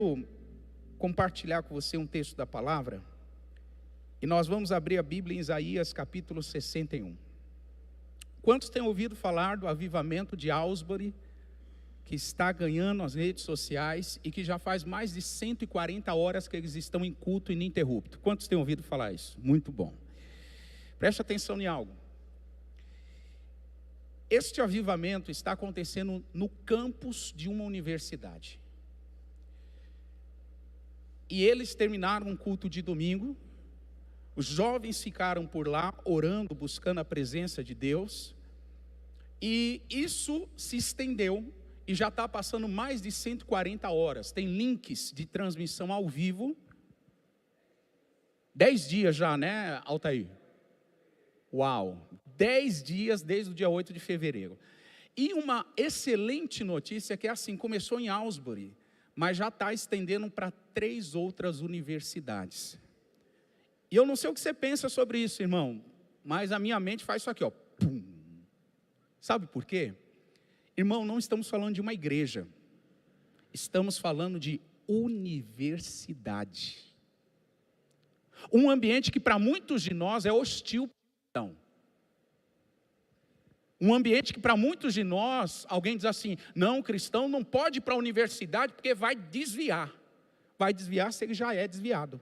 Vou compartilhar com você um texto da palavra, e nós vamos abrir a Bíblia em Isaías capítulo 61. Quantos têm ouvido falar do avivamento de Asbury, que está ganhando as redes sociais e que já faz mais de 140 horas que eles estão em culto ininterrupto? Quantos têm ouvido falar isso? Muito bom. Preste atenção em algo. Este avivamento está acontecendo no campus de uma universidade. E eles terminaram um culto de domingo. Os jovens ficaram por lá orando, buscando a presença de Deus. E isso se estendeu e já está passando mais de 140 horas. Tem links de transmissão ao vivo. 10 dias já, né, Altair? Uau! 10 dias desde o dia 8 de fevereiro. E uma excelente notícia que é assim, começou em Asbury, mas já está estendendo para 3 outras universidades. E eu não sei o que você pensa sobre isso, irmão, mas a minha mente faz isso aqui, ó. Pum. Sabe por quê? Irmão, não estamos falando de uma igreja. Estamos falando de universidade. Um ambiente que para muitos de nós é hostil. Um ambiente que para muitos de nós, alguém diz assim, não, o cristão não pode ir para a universidade porque vai desviar. Vai desviar se ele já é desviado.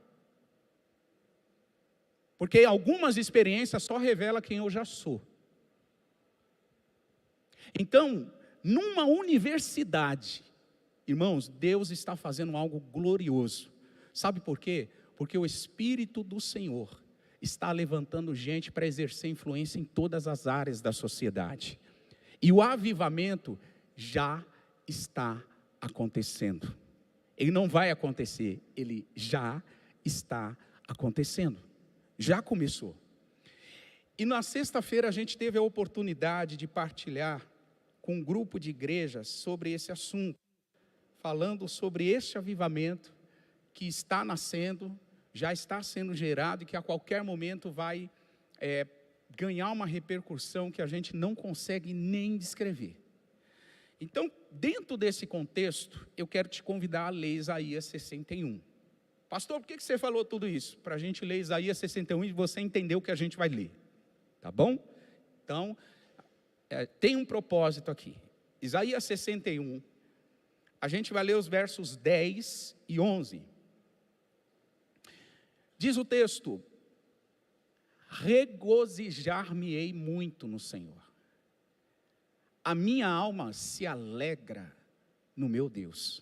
Porque algumas experiências só revelam quem eu já sou. Então, numa universidade, irmãos, Deus está fazendo algo glorioso. Sabe por quê? Porque o Espírito do Senhor está levantando gente para exercer influência em todas as áreas da sociedade. E o avivamento já está acontecendo. Ele não vai acontecer, ele já está acontecendo. Já começou. E na sexta-feira a gente teve a oportunidade de partilhar com um grupo de igrejas sobre esse assunto, falando sobre este avivamento que está nascendo, já está sendo gerado e que a qualquer momento vai ganhar uma repercussão que a gente não consegue nem descrever. Então, dentro desse contexto, eu quero te convidar a ler Isaías 61. Pastor, por que você falou tudo isso? Para a gente ler Isaías 61 e você entender o que a gente vai ler. Tá bom? Então, tem um propósito aqui. Isaías 61, a gente vai ler os versos 10 e 11. Diz o texto, regozijar-me-ei muito no Senhor. A minha alma se alegra no meu Deus.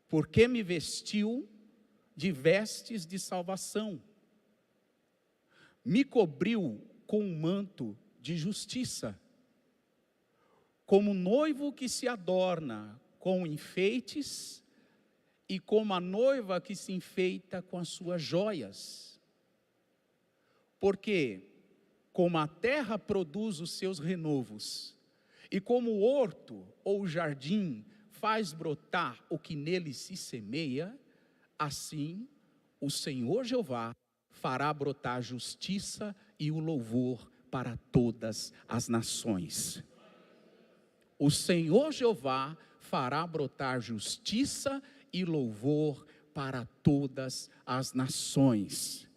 Porque me vestiu de vestes de salvação. Me cobriu com um manto de justiça. Como noivo que se adorna com enfeites, e como a noiva que se enfeita com as suas joias. Porque, como a terra produz os seus renovos, e como o horto ou o jardim faz brotar o que nele se semeia, assim o Senhor Jeová fará brotar a justiça e o louvor para todas as nações. O Senhor Jeová fará brotar justiça e louvor para todas as nações.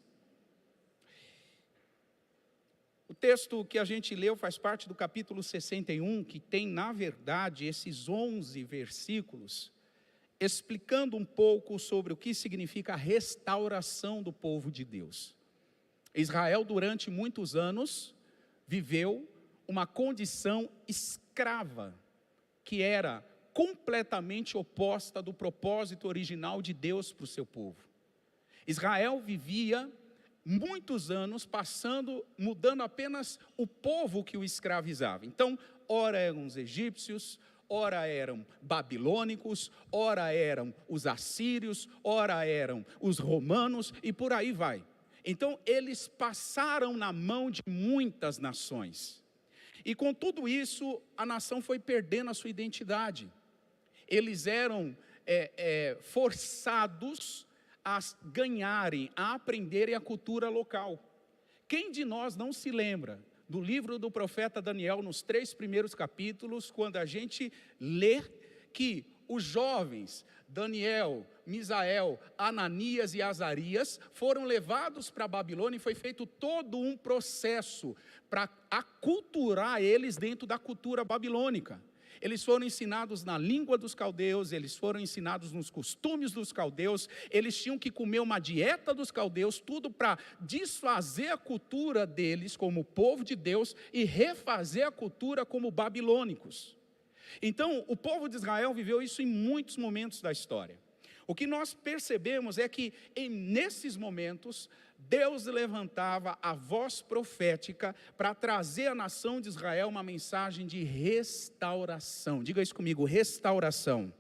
O texto que a gente leu faz parte do capítulo 61, que tem, na verdade, esses 11 versículos, explicando um pouco sobre o que significa a restauração do povo de Deus. Israel, durante muitos anos, viveu uma condição escrava, que era completamente oposta do propósito original de Deus para o seu povo. Israel vivia muitos anos mudando apenas o povo que o escravizava. Então, ora eram os egípcios, ora eram babilônicos, ora eram os assírios, ora eram os romanos e por aí vai. Então, eles passaram na mão de muitas nações. E com tudo isso, a nação foi perdendo a sua identidade. Eles eram forçados a ganharem, a aprenderem a cultura local. Quem de nós não se lembra do livro do profeta Daniel, nos 3 primeiros capítulos, quando a gente lê que os jovens Daniel, Misael, Ananias e Azarias, foram levados para a Babilônia e foi feito todo um processo para aculturar eles dentro da cultura babilônica. Eles foram ensinados na língua dos caldeus, eles foram ensinados nos costumes dos caldeus, eles tinham que comer uma dieta dos caldeus, tudo para desfazer a cultura deles como povo de Deus e refazer a cultura como babilônicos. Então, o povo de Israel viveu isso em muitos momentos da história. O que nós percebemos é que, nesses momentos, Deus levantava a voz profética para trazer à nação de Israel uma mensagem de restauração. Diga isso comigo, restauração.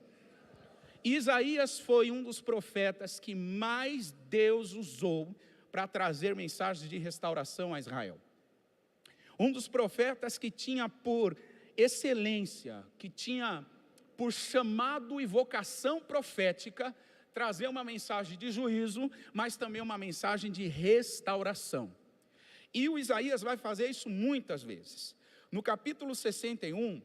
Isaías foi um dos profetas que mais Deus usou para trazer mensagens de restauração a Israel. Um dos profetas que tinha por excelência, que tinha por chamado e vocação profética, trazer uma mensagem de juízo, mas também uma mensagem de restauração. E o Isaías vai fazer isso muitas vezes. No capítulo 61,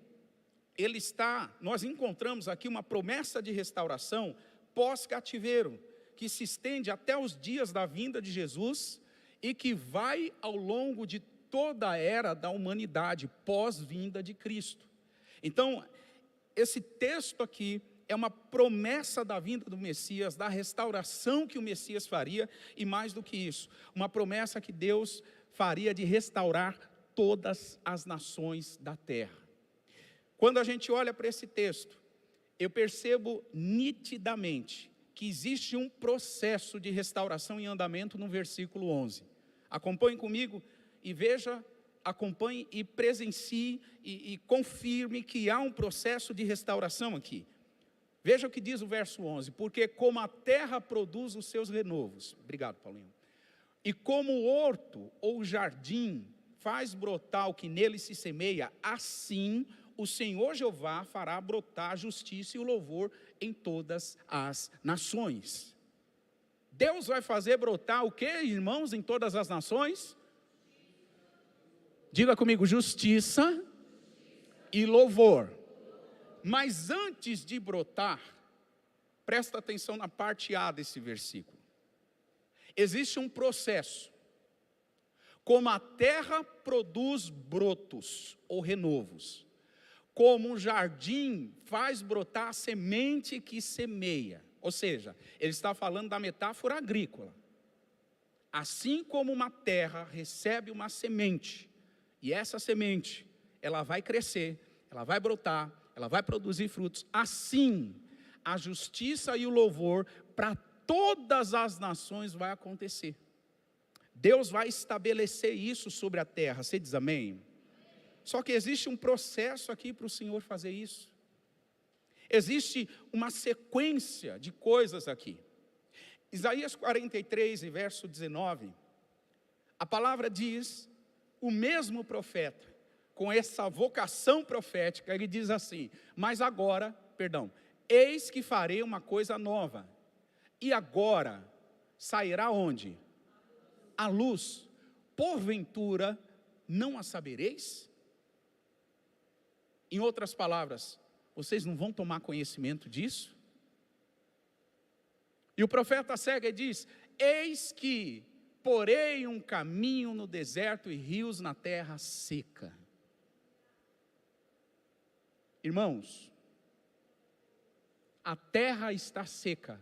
nós encontramos aqui uma promessa de restauração pós-cativeiro, que se estende até os dias da vinda de Jesus e que vai ao longo de toda a era da humanidade, pós-vinda de Cristo. Então, esse texto aqui é uma promessa da vinda do Messias, da restauração que o Messias faria, e mais do que isso, uma promessa que Deus faria de restaurar todas as nações da terra. Quando a gente olha para esse texto, eu percebo nitidamente que existe um processo de restauração em andamento no versículo 11. Acompanhe comigo e veja, acompanhe e presencie e confirme que há um processo de restauração aqui. Veja o que diz o verso 11, porque como a terra produz os seus renovos, obrigado Paulinho, e como o horto ou jardim faz brotar o que nele se semeia, assim o Senhor Jeová fará brotar a justiça e o louvor em todas as nações. Deus vai fazer brotar o que, irmãos, em todas as nações? Diga comigo, justiça e louvor. Mas antes de brotar, presta atenção na parte A desse versículo. Existe um processo. Como a terra produz brotos ou renovos, como um jardim faz brotar a semente que semeia. Ou seja, ele está falando da metáfora agrícola. Assim como uma terra recebe uma semente, e essa semente, ela vai crescer, ela vai brotar, ela vai produzir frutos, assim, a justiça e o louvor para todas as nações vai acontecer. Deus vai estabelecer isso sobre a terra, você diz amém? Só que existe um processo aqui para o Senhor fazer isso. Existe uma sequência de coisas aqui. Isaías 43, verso 19, a palavra diz, o mesmo profeta, com essa vocação profética, ele diz assim, mas agora, eis que farei uma coisa nova, e agora sairá onde? A luz, porventura não a sabereis? Em outras palavras, vocês não vão tomar conhecimento disso? E o profeta segue e diz, eis que porei um caminho no deserto e rios na terra seca. Irmãos, a terra está seca,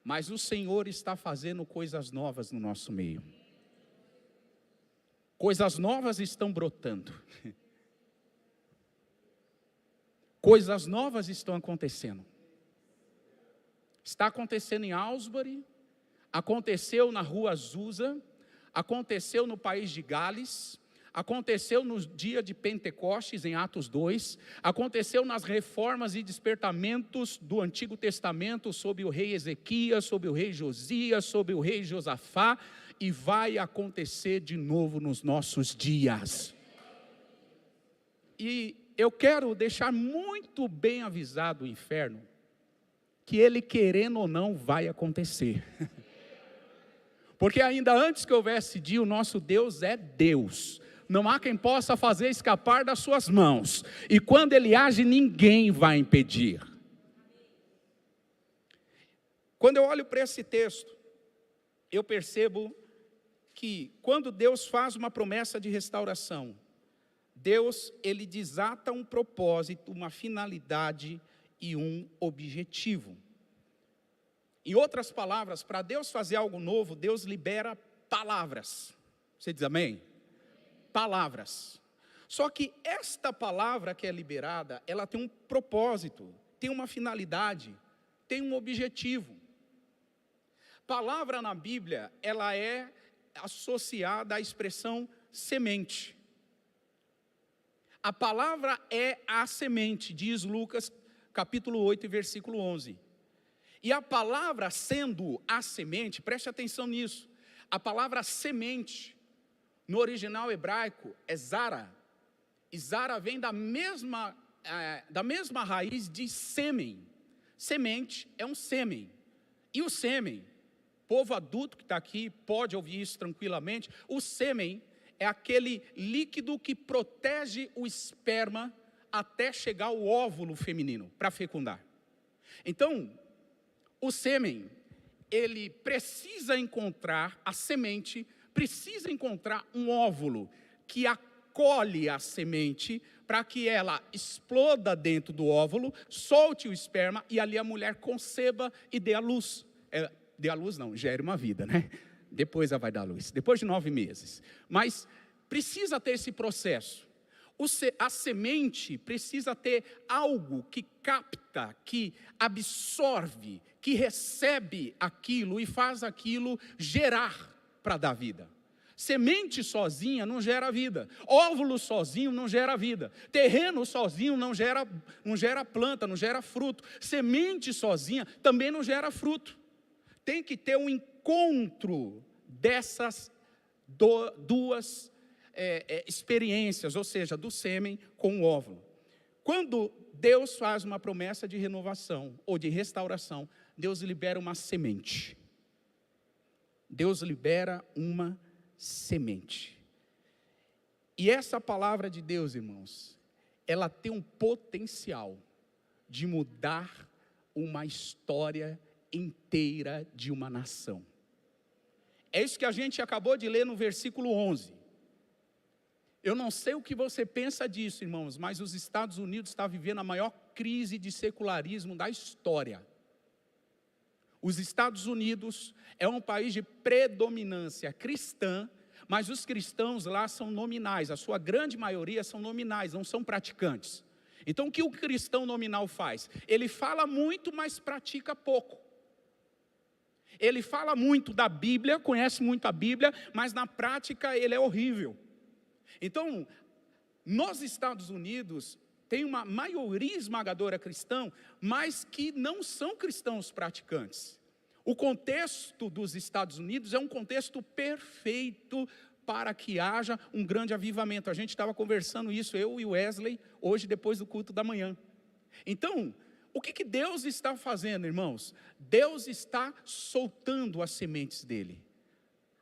mas o Senhor está fazendo coisas novas no nosso meio. Coisas novas estão brotando. Coisas novas estão acontecendo. Está acontecendo em Aylesbury, aconteceu na rua Azusa, aconteceu no país de Gales, aconteceu no dia de Pentecostes, em Atos 2, aconteceu nas reformas e despertamentos do Antigo Testamento, sobre o rei Ezequias, sobre o rei Josias, sobre o rei Josafá, e vai acontecer de novo nos nossos dias. E eu quero deixar muito bem avisado o inferno, que ele querendo ou não vai acontecer. Porque ainda antes que houvesse dia, o nosso Deus é Deus. Não há quem possa fazer escapar das suas mãos. E quando Ele age, ninguém vai impedir. Quando eu olho para esse texto, eu percebo que quando Deus faz uma promessa de restauração, Deus, ele desata um propósito, uma finalidade e um objetivo. Em outras palavras, para Deus fazer algo novo, Deus libera palavras. Você diz amém? Palavras. Só que esta palavra que é liberada, ela tem um propósito, tem uma finalidade, tem um objetivo. Palavra na Bíblia, ela é associada à expressão semente. A palavra é a semente, diz Lucas capítulo 8, versículo 11. E a palavra sendo a semente, preste atenção nisso, a palavra semente, no original hebraico, é zara. E zara vem da mesma raiz de sêmen. Semente é um sêmen. E o sêmen, povo adulto que está aqui pode ouvir isso tranquilamente, o sêmen é aquele líquido que protege o esperma até chegar ao óvulo feminino, para fecundar. Então, o sêmen, ele precisa encontrar, a semente precisa encontrar um óvulo que acolhe a semente para que ela exploda dentro do óvulo, solte o esperma e ali a mulher conceba e dê à luz. Dê à luz não, gere uma vida, né? Depois ela vai dar à luz, depois de 9 meses. Mas precisa ter esse processo. A semente precisa ter algo que capta, que absorve, que recebe aquilo e faz aquilo gerar para dar vida. Semente sozinha não gera vida, óvulo sozinho não gera vida, terreno sozinho não gera planta, não gera fruto, semente sozinha também não gera fruto. Tem que ter um encontro dessas duas experiências, ou seja, do sêmen com o óvulo. Quando Deus faz uma promessa de renovação ou de restauração, Deus libera uma semente. Deus libera uma semente. E essa palavra de Deus, irmãos, ela tem um potencial de mudar uma história inteira de uma nação. É isso que a gente acabou de ler no versículo 11. Eu não sei o que você pensa disso, irmãos, mas os Estados Unidos estão vivendo a maior crise de secularismo da história. Os Estados Unidos é um país de predominância cristã, mas os cristãos lá são nominais, a sua grande maioria são nominais, não são praticantes. Então o que o cristão nominal faz? Ele fala muito, mas pratica pouco. Ele fala muito da Bíblia, conhece muito a Bíblia, mas na prática ele é horrível. Então, nos Estados Unidos, tem uma maioria esmagadora cristã, mas que não são cristãos praticantes. O contexto dos Estados Unidos é um contexto perfeito para que haja um grande avivamento. A gente estava conversando isso, eu e o Wesley, hoje depois do culto da manhã. Então, o que Deus está fazendo, irmãos? Deus está soltando as sementes dele.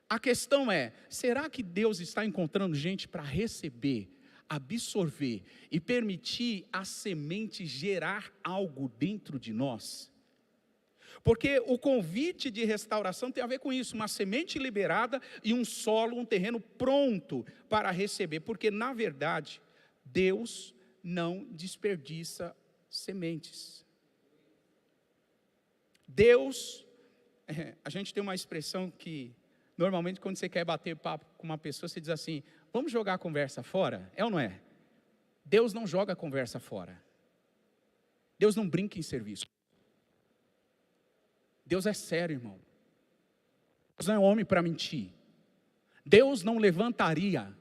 A questão é, será que Deus está encontrando gente para receber, absorver e permitir a semente gerar algo dentro de nós? Porque o convite de restauração tem a ver com isso, uma semente liberada e um solo, um terreno pronto para receber. Porque, na verdade, Deus não desperdiça sementes. Deus, a gente tem uma expressão que, normalmente, quando você quer bater papo com uma pessoa, você diz assim, vamos jogar a conversa fora? É ou não é? Deus não joga a conversa fora. Deus não brinca em serviço. Deus é sério, irmão. Deus não é homem para mentir. Deus não levantaria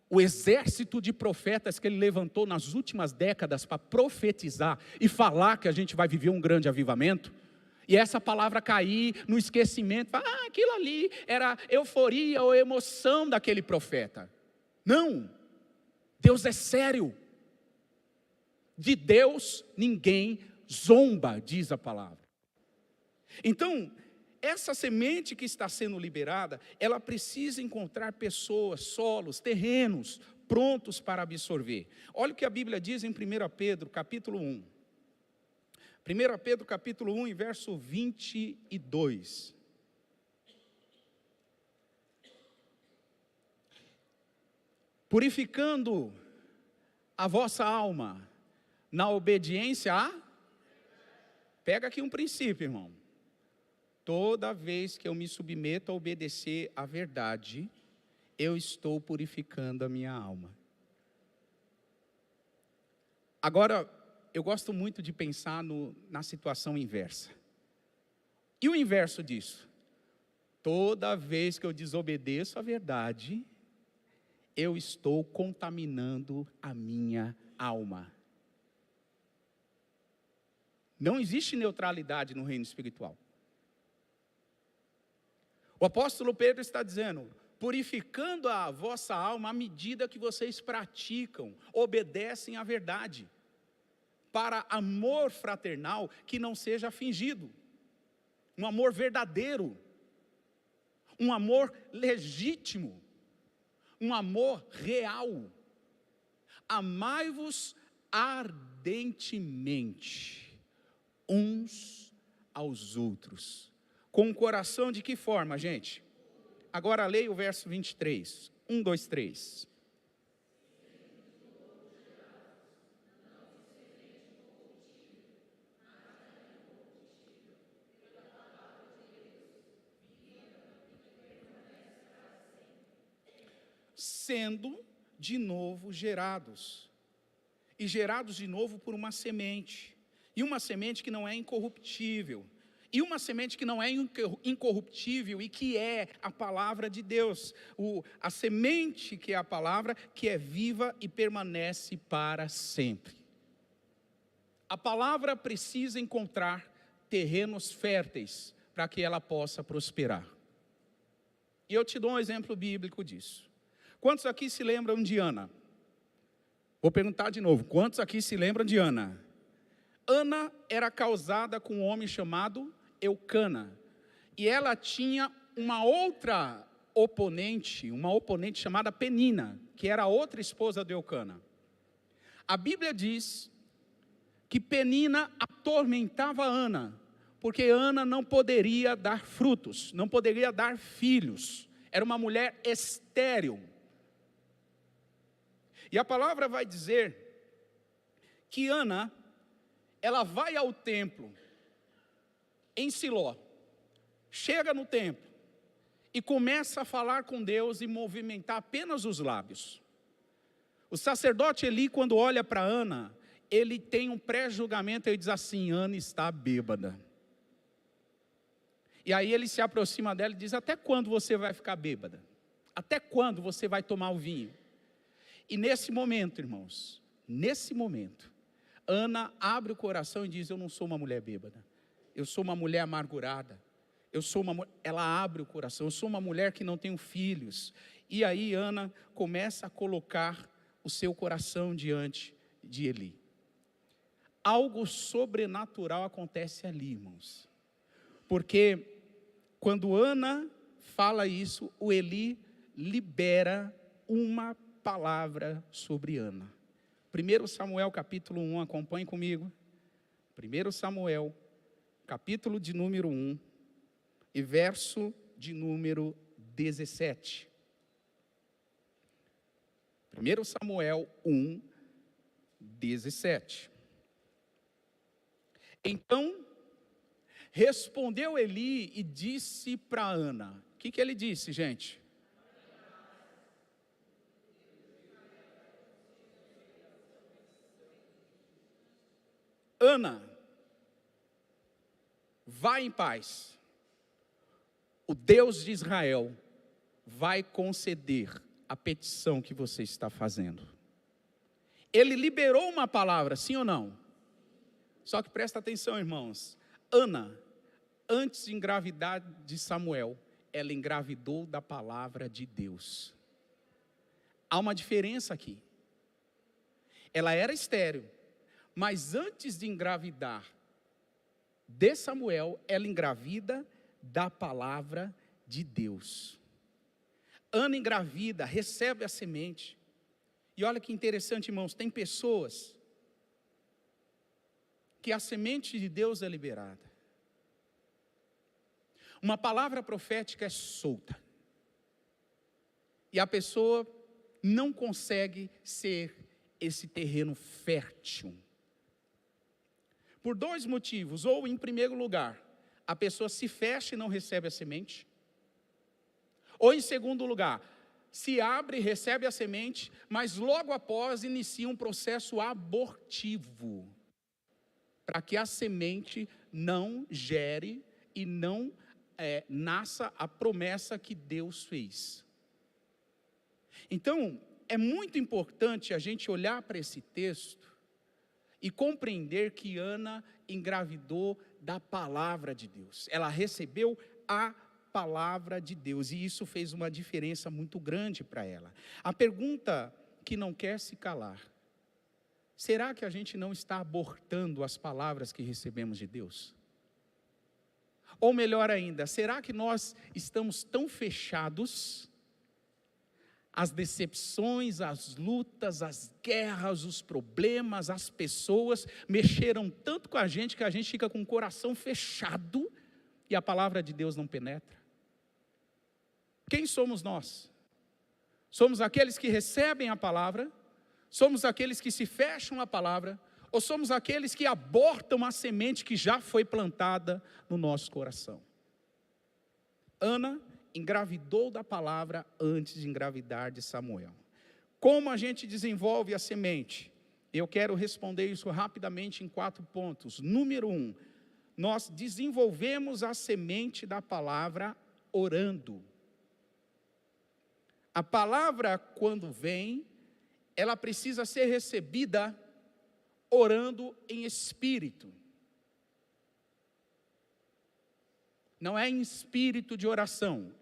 o exército de profetas que Ele levantou nas últimas décadas para profetizar e falar que a gente vai viver um grande avivamento. E essa palavra cair no esquecimento, aquilo ali era euforia ou emoção daquele profeta. Não, Deus é sério. De Deus ninguém zomba, diz a palavra. Então, essa semente que está sendo liberada, ela precisa encontrar pessoas, solos, terrenos, prontos para absorver. Olha o que a Bíblia diz em 1 Pedro, capítulo 1. 1 Pedro capítulo 1, verso 22. Purificando a vossa alma na obediência a... Pega aqui um princípio, irmão. Toda vez que eu me submeto a obedecer à verdade, eu estou purificando a minha alma. Agora, eu gosto muito de pensar na situação inversa. E o inverso disso? Toda vez que eu desobedeço à verdade, eu estou contaminando a minha alma. Não existe neutralidade no reino espiritual. O apóstolo Pedro está dizendo: purificando a vossa alma à medida que vocês praticam, obedecem à verdade, para amor fraternal que não seja fingido, um amor verdadeiro, um amor legítimo, um amor real. Amai-vos ardentemente uns aos outros, com o coração de que forma, gente? Agora leia o verso 23, 1, 2, 3. Sendo de novo gerados, e gerados de novo por uma semente, e uma semente que não é incorruptível, e uma semente que não é incorruptível e que é a palavra de Deus, a semente que é a palavra, que é viva e permanece para sempre. A palavra precisa encontrar terrenos férteis para que ela possa prosperar. E eu te dou um exemplo bíblico disso. Quantos aqui se lembram de Ana? Vou perguntar de novo, quantos aqui se lembram de Ana? Ana era casada com um homem chamado Eucana, e ela tinha uma oponente chamada Penina, que era a outra esposa de Eucana. A Bíblia diz que Penina atormentava Ana, porque Ana não poderia dar frutos, não poderia dar filhos, era uma mulher estéril. E a palavra vai dizer que Ana, ela vai ao templo, em Siló, chega no templo, e começa a falar com Deus e movimentar apenas os lábios. O sacerdote Eli, quando olha para Ana, ele tem um pré-julgamento, ele diz assim: Ana está bêbada. E aí ele se aproxima dela e diz: até quando você vai ficar bêbada? Até quando você vai tomar o vinho? E nesse momento, irmãos, Ana abre o coração e diz: eu não sou uma mulher bêbada, eu sou uma mulher amargurada, ela abre o coração, eu sou uma mulher que não tenho filhos. E aí Ana começa a colocar o seu coração diante de Eli. Algo sobrenatural acontece ali, irmãos, porque quando Ana fala isso, o Eli libera uma palavra sobre Ana. 1 Samuel capítulo 1, acompanhe comigo. 1 Samuel, capítulo de número 1, e verso de número 17. 1 Samuel 1, 17. Então, respondeu Eli e disse para Ana. O que ele disse, gente? Ana, vá em paz. O Deus de Israel vai conceder a petição que você está fazendo. Ele liberou uma palavra, sim ou não? Só que presta atenção, irmãos. Ana, antes de engravidar de Samuel, ela engravidou da palavra de Deus. Há uma diferença aqui. Ela era estéril, mas antes de engravidar de Samuel, ela engravida da palavra de Deus. Ana engravida, recebe a semente. E olha que interessante, irmãos, tem pessoas que a semente de Deus é liberada. Uma palavra profética é solta. E a pessoa não consegue ser esse terreno fértil. Por dois motivos. Ou, em primeiro lugar, a pessoa se fecha e não recebe a semente. Ou, em segundo lugar, se abre e recebe a semente, mas logo após inicia um processo abortivo, para que a semente não gere e não nasça a promessa que Deus fez. Então, é muito importante a gente olhar para esse texto e compreender que Ana engravidou da palavra de Deus. Ela recebeu a palavra de Deus, e isso fez uma diferença muito grande para ela. A pergunta que não quer se calar: será que a gente não está abortando as palavras que recebemos de Deus? Ou melhor ainda, será que nós estamos tão fechados? As decepções, as lutas, as guerras, os problemas, as pessoas mexeram tanto com a gente que a gente fica com o coração fechado e a palavra de Deus não penetra. Quem somos nós? Somos aqueles que recebem a palavra? Somos aqueles que se fecham à palavra? Ou somos aqueles que abortam a semente que já foi plantada no nosso coração? Ana engravidou da palavra antes de engravidar de Samuel. Como a gente desenvolve a semente? Eu quero responder isso rapidamente em 4 pontos. Número 1, nós desenvolvemos a semente da palavra orando. A palavra, quando vem, ela precisa ser recebida orando em espírito. Não é em espírito de oração,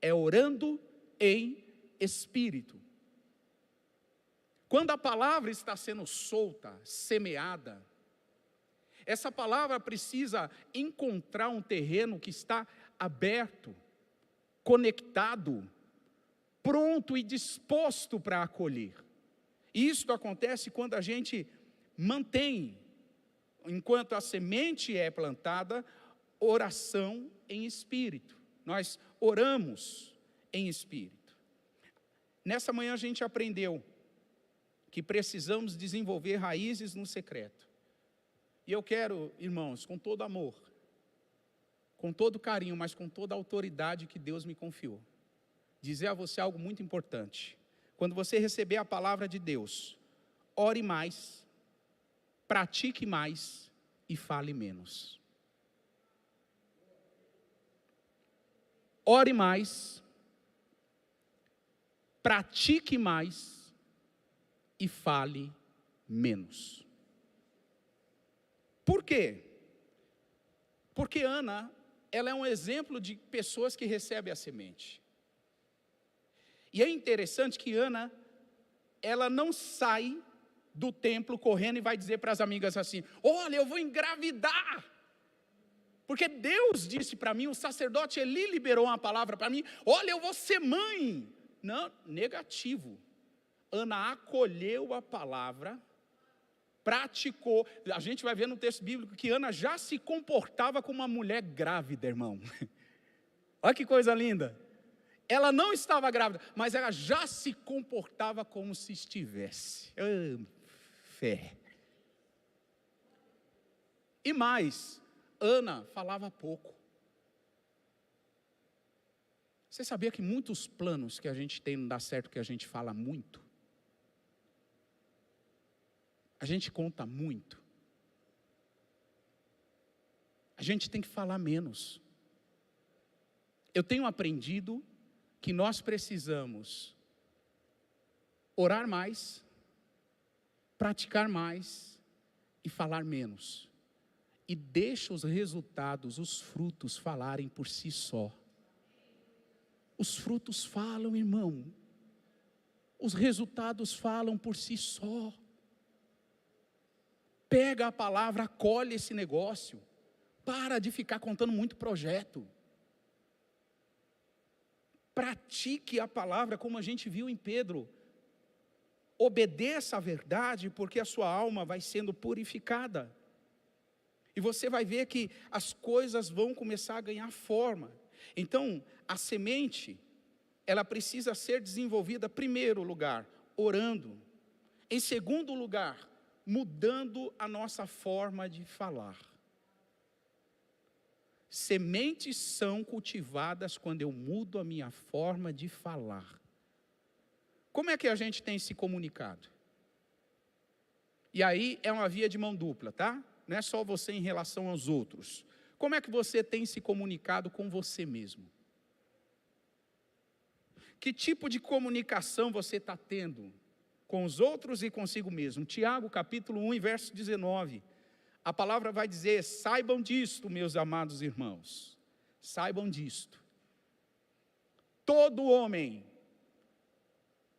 é orando em espírito. Quando a palavra está sendo solta, semeada, essa palavra precisa encontrar um terreno que está aberto, conectado, pronto e disposto para acolher. Isso acontece quando a gente mantém, enquanto a semente é plantada, oração em espírito. Nós oramos em espírito. Nessa manhã a gente aprendeu que precisamos desenvolver raízes no secreto. E eu quero, irmãos, com todo amor, com todo carinho, mas com toda a autoridade que Deus me confiou, dizer a você algo muito importante. Quando você receber a palavra de Deus, ore mais, pratique mais e fale menos. Ore mais, pratique mais e fale menos. Por quê? Porque Ana, ela é um exemplo de pessoas que recebem a semente. E é interessante que Ana, ela não sai do templo correndo e vai dizer para as amigas assim: olha, eu vou engravidar. Porque Deus disse para mim, o sacerdote Eli liberou uma palavra para mim: olha, eu vou ser mãe. Não, negativo. Ana acolheu a palavra, praticou. A gente vai ver no texto bíblico que Ana já se comportava como uma mulher grávida, irmão. Olha que coisa linda. Ela não estava grávida, mas ela já se comportava como se estivesse. Fé. E mais, Ana falava pouco. Você sabia que muitos planos que a gente tem não dá certo porque a gente fala muito? A gente conta muito. A gente tem que falar menos. Eu tenho aprendido que nós precisamos orar mais, praticar mais e falar menos. E deixa os resultados, os frutos falarem por si só. Os frutos falam, irmão. Os resultados falam por si só. Pega a palavra, acolhe esse negócio. Para de ficar contando muito projeto. Pratique a palavra como a gente viu em Pedro. Obedeça a verdade porque a sua alma vai sendo purificada. E você vai ver que as coisas vão começar a ganhar forma. Então, a semente, ela precisa ser desenvolvida, em primeiro lugar, orando. Em segundo lugar, mudando a nossa forma de falar. Sementes são cultivadas quando eu mudo a minha forma de falar. Como é que a gente tem se comunicado? E aí é uma via de mão dupla, tá? Não é só você em relação aos outros. Como é que você tem se comunicado com você mesmo? Que tipo de comunicação você está tendo com os outros e consigo mesmo? Tiago, capítulo 1, verso 19. A palavra vai dizer: saibam disto, meus amados irmãos. Saibam disto. Todo homem.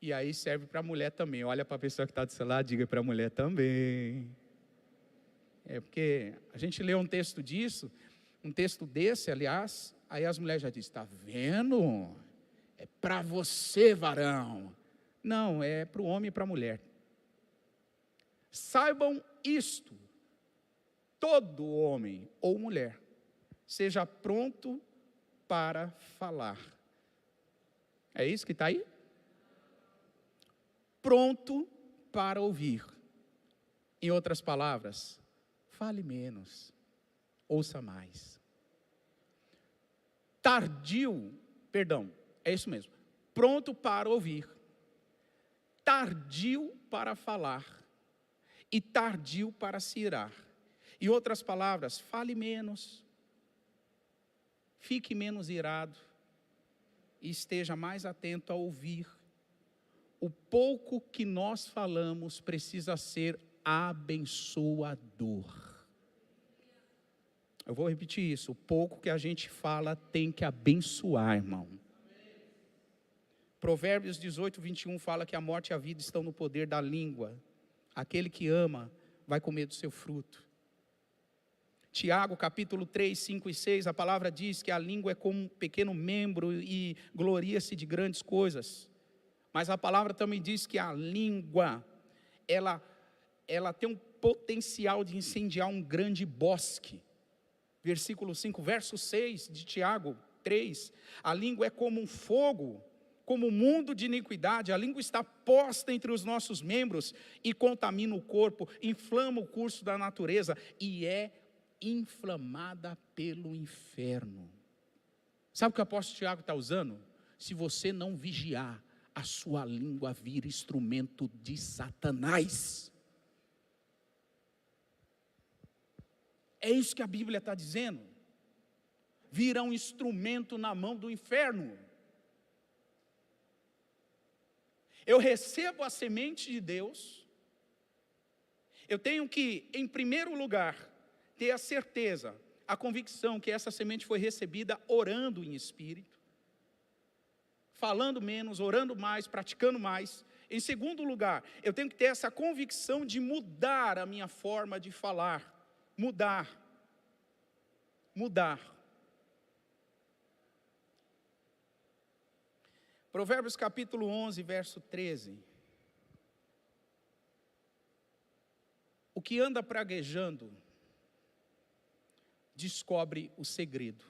E aí serve para a mulher também. Olha para a pessoa que está do seu lado, diga para a mulher também. É porque a gente lê um texto disso, um texto desse, aliás, aí as mulheres já dizem: está vendo? É para você, varão. Não, é para o homem e para a mulher. Saibam isto, todo homem ou mulher, seja pronto para falar. É isso que está aí? Pronto para ouvir. Em outras palavras, fale menos, ouça mais. É isso mesmo. Pronto para ouvir, tardio para falar e tardio para se irar. Em outras palavras, fale menos, fique menos irado e esteja mais atento a ouvir. O pouco que nós falamos precisa ser abençoador. Eu vou repetir isso: o pouco que a gente fala tem que abençoar, irmão. Provérbios 18, 21 fala que a morte e a vida estão no poder da língua. Aquele que ama vai comer do seu fruto. Tiago, capítulo 3, 5 e 6, a palavra diz que a língua é como um pequeno membro e gloria-se de grandes coisas. Mas a palavra também diz que a língua, ela tem um potencial de incendiar um grande bosque. Versículo 5, verso 6 de Tiago 3, a língua é como um fogo, como um mundo de iniquidade. A língua está posta entre os nossos membros e contamina o corpo, inflama o curso da natureza e é inflamada pelo inferno. Sabe o que o apóstolo Tiago está usando? Se você não vigiar, a sua língua vira instrumento de Satanás. É isso que a Bíblia está dizendo. Vira um instrumento na mão do inferno. Eu recebo a semente de Deus. Eu tenho que, em primeiro lugar, ter a certeza, a convicção que essa semente foi recebida orando em espírito. Falando menos, orando mais, praticando mais. Em segundo lugar, eu tenho que ter essa convicção de mudar a minha forma de falar. Mudar. Provérbios capítulo 11, verso 13. O que anda praguejando descobre o segredo,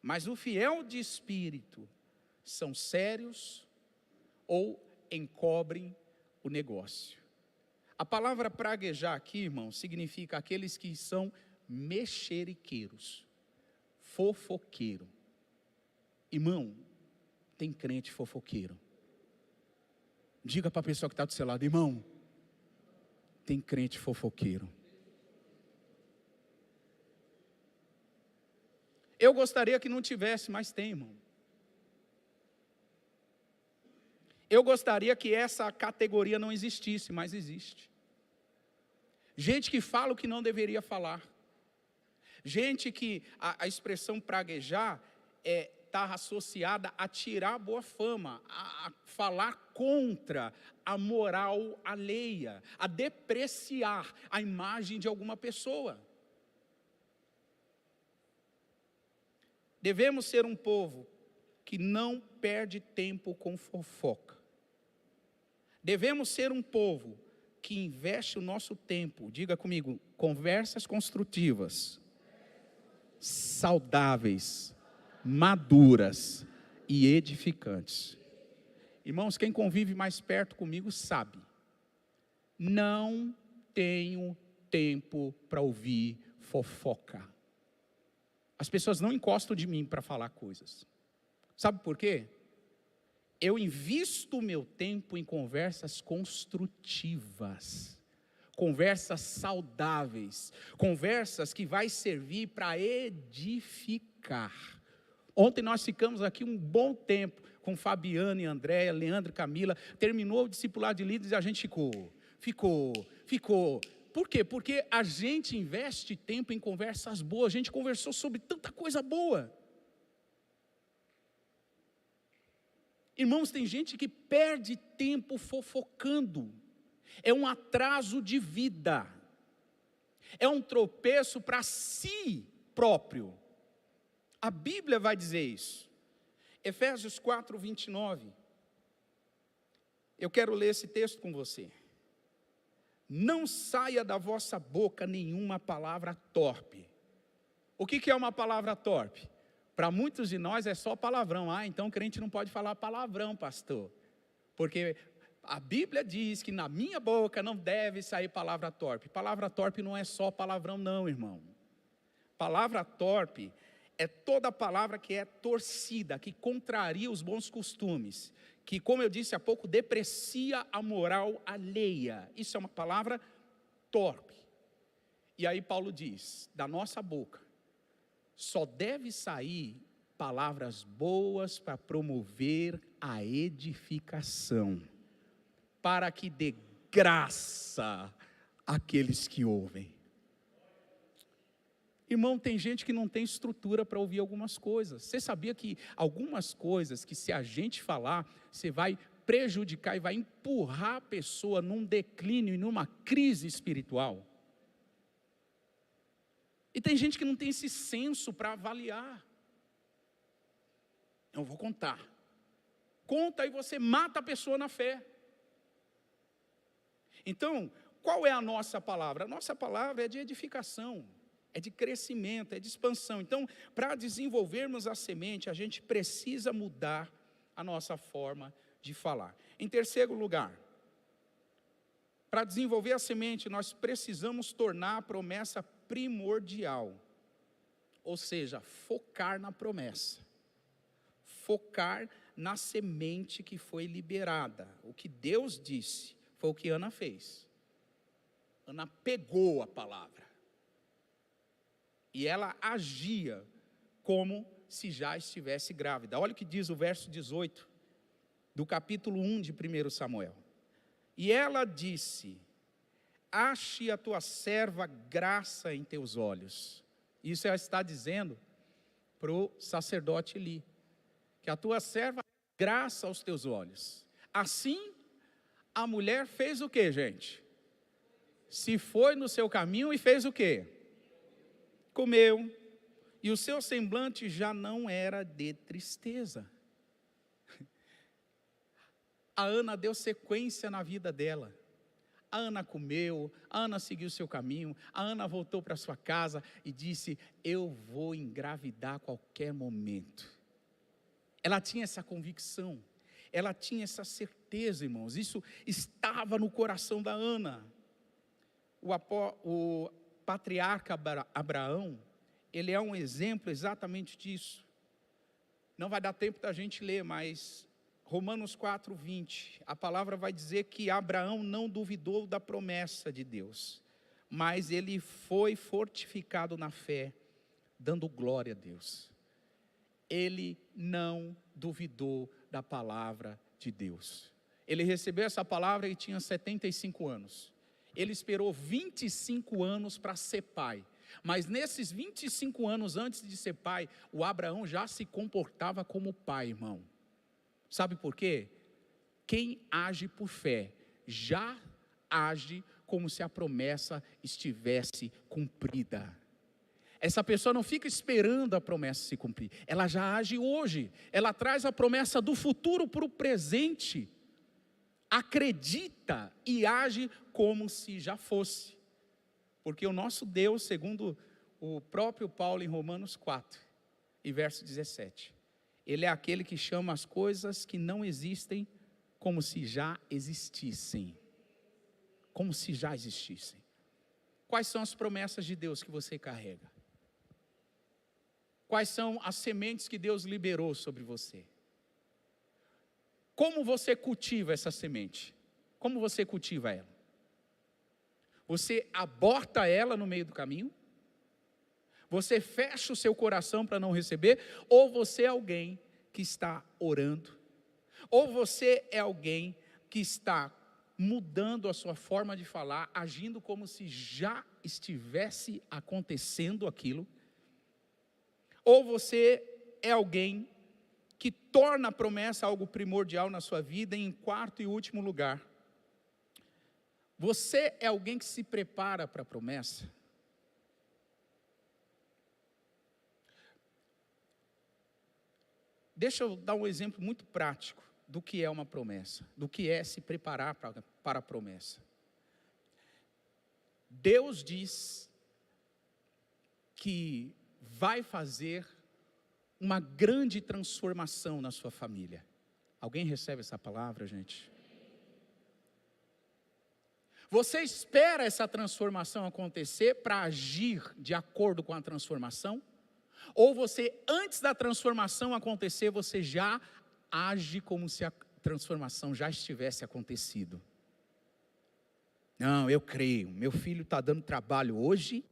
mas o fiel de espírito são sérios ou encobrem o negócio. A palavra praguejar aqui, irmão, significa aqueles que são mexeriqueiros, fofoqueiro. Irmão, tem crente fofoqueiro. Diga para a pessoa que está do seu lado: irmão, tem crente fofoqueiro. Eu gostaria que não tivesse, mas tem, irmão. Eu gostaria que essa categoria não existisse, mas existe. Gente que fala o que não deveria falar. Gente que a expressão praguejar está associada a tirar a boa fama, a falar contra a moral alheia, a depreciar a imagem de alguma pessoa. Devemos ser um povo que não perde tempo com fofoca. Devemos ser um povo que investe o nosso tempo, diga comigo, conversas construtivas, saudáveis, maduras e edificantes. Irmãos, quem convive mais perto comigo sabe, não tenho tempo para ouvir fofoca. As pessoas não encostam de mim para falar coisas. Sabe por quê? Eu invisto o meu tempo em conversas construtivas, conversas saudáveis, conversas que vai servir para edificar. Ontem nós ficamos aqui um bom tempo com Fabiana e Andréia, Leandro e Camila, terminou o discipulado de líderes e a gente ficou. Por quê? Porque a gente investe tempo em conversas boas, a gente conversou sobre tanta coisa boa. Irmãos, tem gente que perde tempo fofocando, é um atraso de vida, é um tropeço para si próprio. A Bíblia vai dizer isso. Efésios 4, 29. Eu quero ler esse texto com você. Não saia da vossa boca nenhuma palavra torpe. O que é uma palavra torpe? Para muitos de nós é só palavrão. Então o crente não pode falar palavrão, pastor. Porque a Bíblia diz que na minha boca não deve sair palavra torpe. Palavra torpe não é só palavrão não, irmão. Palavra torpe é toda palavra que é torcida, que contraria os bons costumes, que, como eu disse há pouco, deprecia a moral alheia. Isso é uma palavra torpe. E aí Paulo diz, da nossa boca, só deve sair palavras boas para promover a edificação, para que dê graça àqueles que ouvem. Irmão, tem gente que não tem estrutura para ouvir algumas coisas. Você sabia que algumas coisas que se a gente falar, você vai prejudicar e vai empurrar a pessoa num declínio e numa crise espiritual? E tem gente que não tem esse senso para avaliar. Eu vou contar. Conta e você mata a pessoa na fé. Então, qual é a nossa palavra? A nossa palavra é de edificação, é de crescimento, é de expansão. Então, para desenvolvermos a semente, a gente precisa mudar a nossa forma de falar. Em terceiro lugar, para desenvolver a semente, nós precisamos tornar a promessa primordial. Ou seja, focar na promessa. Focar na semente que foi liberada. O que Deus disse foi o que Ana fez. Ana pegou a palavra. E ela agia como se já estivesse grávida. Olha o que diz o verso 18 do capítulo 1 de 1 Samuel. E ela disse: ache a tua serva graça em teus olhos. Isso ela está dizendo para o sacerdote Eli, que a tua serva graça aos teus olhos. Assim, a mulher fez o que, gente? Se foi no seu caminho e fez o que? Comeu, e o seu semblante já não era de tristeza. A Ana deu sequência na vida dela. A Ana comeu, a Ana seguiu o seu caminho, a Ana voltou para sua casa e disse: eu vou engravidar a qualquer momento. Ela tinha essa convicção, ela tinha essa certeza, irmãos. Isso estava no coração da Ana. O patriarca Abraão, ele é um exemplo exatamente disso. Não vai dar tempo da gente ler, mas Romanos 4, 20, a palavra vai dizer que Abraão não duvidou da promessa de Deus, mas ele foi fortificado na fé, dando glória a Deus. Ele não duvidou da palavra de Deus. Ele recebeu essa palavra e tinha 75 anos. Ele esperou 25 anos para ser pai. Mas nesses 25 anos antes de ser pai, o Abraão já se comportava como pai, irmão. Sabe por quê? Quem age por fé, já age como se a promessa estivesse cumprida. Essa pessoa não fica esperando a promessa se cumprir, ela já age hoje. Ela traz a promessa do futuro para o presente. acredita e age como se já fosse. Porque o nosso Deus, segundo o próprio Paulo em Romanos 4, e verso 17, Ele é aquele que chama as coisas que não existem como se já existissem. Como se já existissem. Quais são as promessas de Deus que você carrega? Quais são as sementes que Deus liberou sobre você? Como você cultiva essa semente? Como você cultiva ela? Você aborta ela no meio do caminho? Você fecha o seu coração para não receber? Ou você é alguém que está orando? Ou você é alguém que está mudando a sua forma de falar, agindo como se já estivesse acontecendo aquilo? Ou você é alguém que torna a promessa algo primordial na sua vida? E em quarto e último lugar, você é alguém que se prepara para a promessa? Deixa eu dar um exemplo muito prático do que é uma promessa, do que é se preparar para a promessa. Deus diz que vai fazer uma grande transformação na sua família. Alguém recebe essa palavra, gente? Você espera essa transformação acontecer para agir de acordo com a transformação? Ou você, antes da transformação acontecer, você já age como se a transformação já estivesse acontecido? Não, eu creio, meu filho está dando trabalho hoje.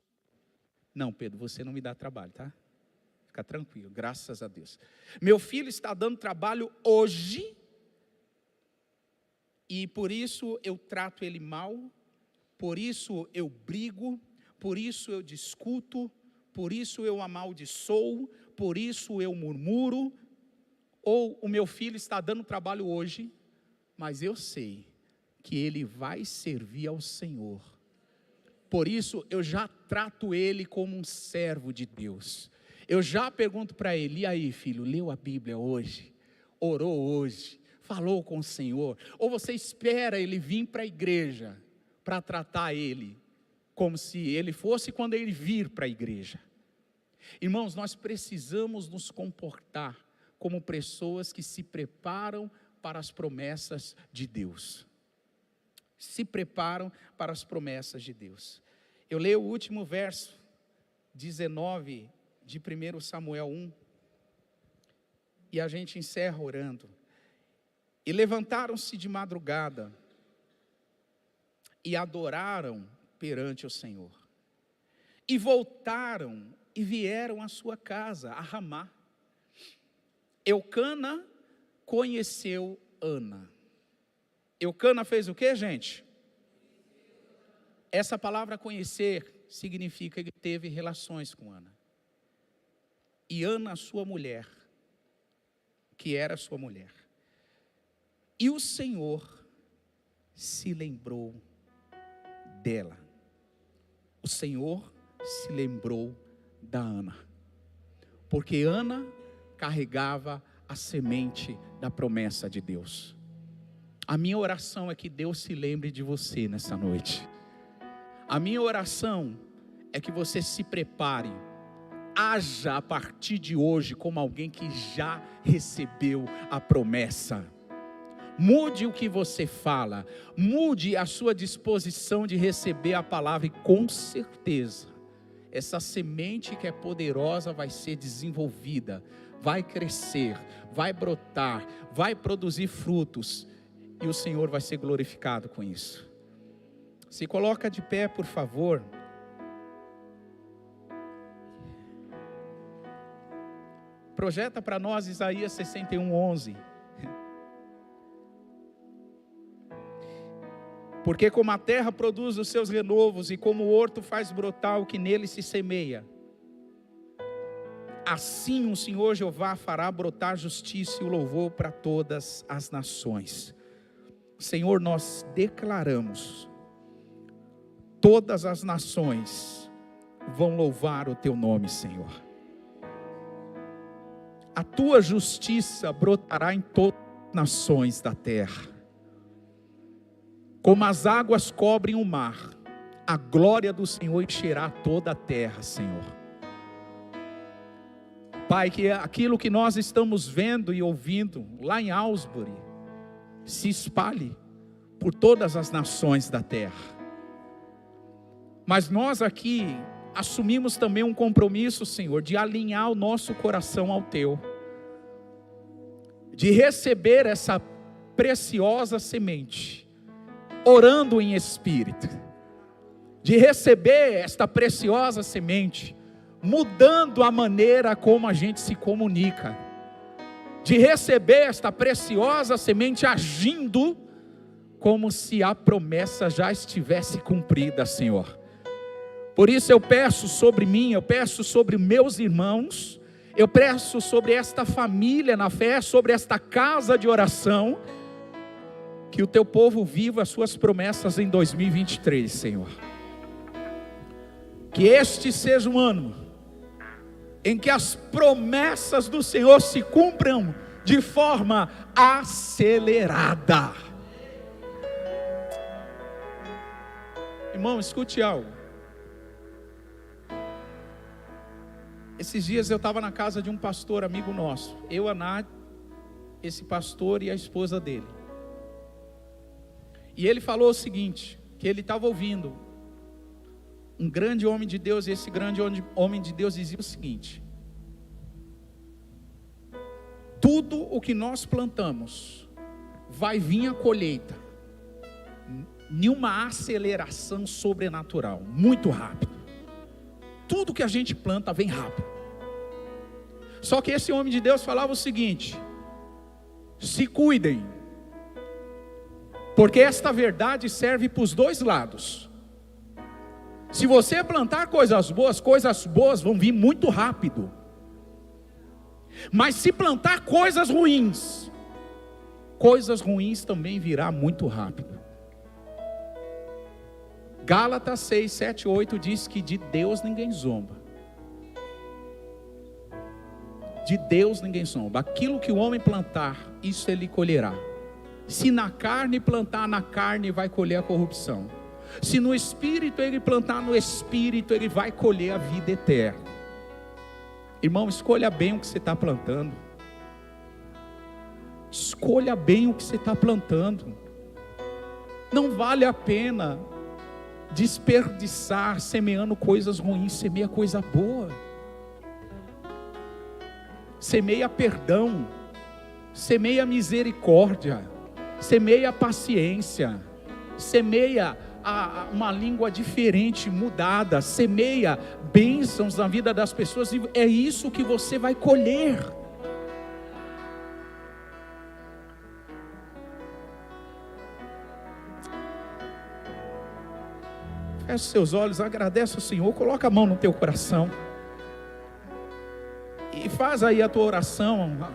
Não, Pedro, você não me dá trabalho, tá? Fica tranquilo, graças a Deus. Meu filho está dando trabalho hoje, e por isso eu trato ele mal, por isso eu brigo, por isso eu discuto, por isso eu amaldiçoo, por isso eu murmuro. Ou o meu filho está dando trabalho hoje, mas eu sei que ele vai servir ao Senhor. Por isso eu já trato ele como um servo de Deus. Eu já pergunto para ele: e aí, filho, leu a Bíblia hoje? Orou hoje? Falou com o Senhor? Ou você espera ele vir para a igreja para tratar ele como se ele fosse quando ele vir para a igreja? Irmãos, nós precisamos nos comportar como pessoas que se preparam para as promessas de Deus. Se preparam para as promessas de Deus. Eu leio o último verso, 19 de 1 Samuel 1, e a gente encerra orando. E levantaram-se de madrugada, e adoraram perante o Senhor. E voltaram, e vieram à sua casa, a Ramá. Eucana conheceu Ana. Eucana fez o que, gente? Essa palavra conhecer significa que teve relações com Ana. E Ana, sua mulher, que era sua mulher. E o Senhor se lembrou dela. O Senhor se lembrou da Ana. Porque Ana carregava a semente da promessa de Deus. A minha oração é que Deus se lembre de você nessa noite. A minha oração é que você se prepare, haja a partir de hoje como alguém que já recebeu a promessa. Mude o que você fala, mude a sua disposição de receber a palavra, e com certeza, essa semente que é poderosa vai ser desenvolvida, vai crescer, vai brotar, vai produzir frutos, e o Senhor vai ser glorificado com isso. Se coloca de pé, por favor. Projeta para nós Isaías 61:11. Porque como a terra produz os seus renovos, e como o horto faz brotar o que nele se semeia, assim o Senhor Jeová fará brotar justiça e o louvor para todas as nações. Senhor, nós declaramos: todas as nações vão louvar o teu nome, Senhor. A tua justiça brotará em todas as nações da terra. Como as águas cobrem o mar, a glória do Senhor encherá toda a terra, Senhor. Pai, que aquilo que nós estamos vendo e ouvindo lá em Aylesbury se espalhe por todas as nações da terra. Mas nós aqui assumimos também um compromisso, Senhor, de alinhar o nosso coração ao Teu, de receber essa preciosa semente, orando em espírito, de receber esta preciosa semente, mudando a maneira como a gente se comunica, de receber esta preciosa semente agindo como se a promessa já estivesse cumprida, Senhor. Por isso eu peço sobre mim, eu peço sobre meus irmãos, eu peço sobre esta família na fé, sobre esta casa de oração, que o Teu povo viva as Suas promessas em 2023, Senhor. Que este seja um ano em que as promessas do Senhor se cumpram de forma acelerada. Irmão, escute algo. Esses dias eu estava na casa de um pastor amigo nosso, eu, a Nath, esse pastor e a esposa dele. E ele falou o seguinte, que ele estava ouvindo um grande homem de Deus, e esse grande homem de Deus dizia o seguinte: tudo o que nós plantamos vai vir a colheita em uma aceleração sobrenatural, muito rápido. Tudo que a gente planta vem rápido. Só que esse homem de Deus falava o seguinte: se cuidem, porque esta verdade serve para os dois lados. Se você plantar coisas boas vão vir muito rápido. Mas se plantar coisas ruins também virá muito rápido. Gálatas 6, 7, 8 diz que de Deus ninguém zomba. De Deus ninguém zomba. Aquilo que o homem plantar, isso ele colherá. Se na carne plantar, na carne vai colher a corrupção. Se no espírito ele plantar, no espírito ele vai colher a vida eterna. Irmão, escolha bem o que você está plantando. Escolha bem o que você está plantando. Não vale a pena desperdiçar semeando coisas ruins. Semeia coisa boa. Semeia perdão. Semeia misericórdia. Semeia paciência. Semeia uma língua diferente, mudada. Semeia bênçãos na vida das pessoas, e é isso que você vai colher. Feche seus olhos, agradece ao Senhor, coloca a mão no teu coração e faz aí a tua oração.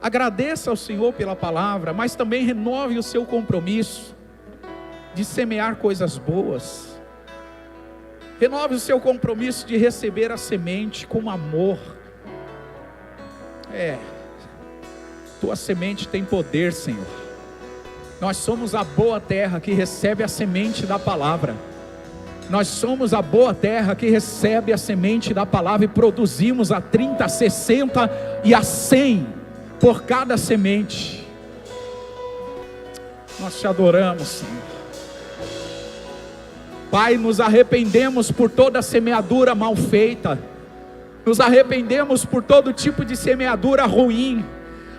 Agradeça ao Senhor pela palavra, mas também renove o seu compromisso de semear coisas boas. Renove o seu compromisso de receber a semente com amor. Tua semente tem poder, Senhor. Nós somos a boa terra que recebe a semente da palavra. Nós somos a boa terra que recebe a semente da palavra e produzimos a 30, a 60 e a 100 por cada semente. Nós te adoramos, Senhor. Pai, nos arrependemos por toda semeadura mal feita. Nos arrependemos por todo tipo de semeadura ruim.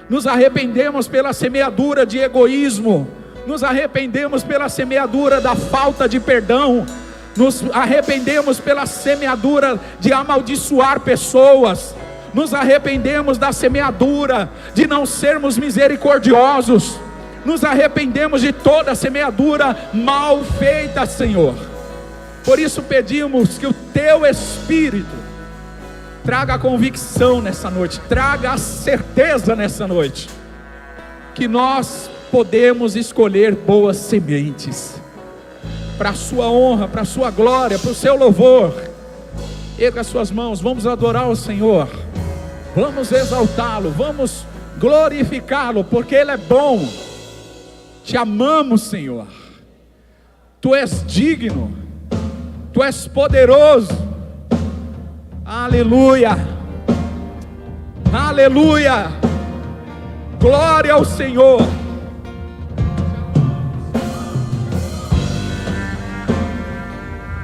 Nos arrependemos pela semeadura de egoísmo. Nos arrependemos pela semeadura da falta de perdão. Nos arrependemos pela semeadura de amaldiçoar pessoas. Nos arrependemos da semeadura de não sermos misericordiosos. Nos arrependemos de toda semeadura mal feita, Senhor. Por isso pedimos que o Teu Espírito traga a convicção nessa noite, traga a certeza nessa noite, que nós podemos escolher boas sementes, para a Sua honra, para a Sua glória, para o Seu louvor. Erga as suas mãos, vamos adorar o Senhor, vamos exaltá-lo, vamos glorificá-lo, porque Ele é bom. Te amamos, Senhor. Tu és digno, Tu és poderoso. Aleluia, aleluia, glória ao Senhor.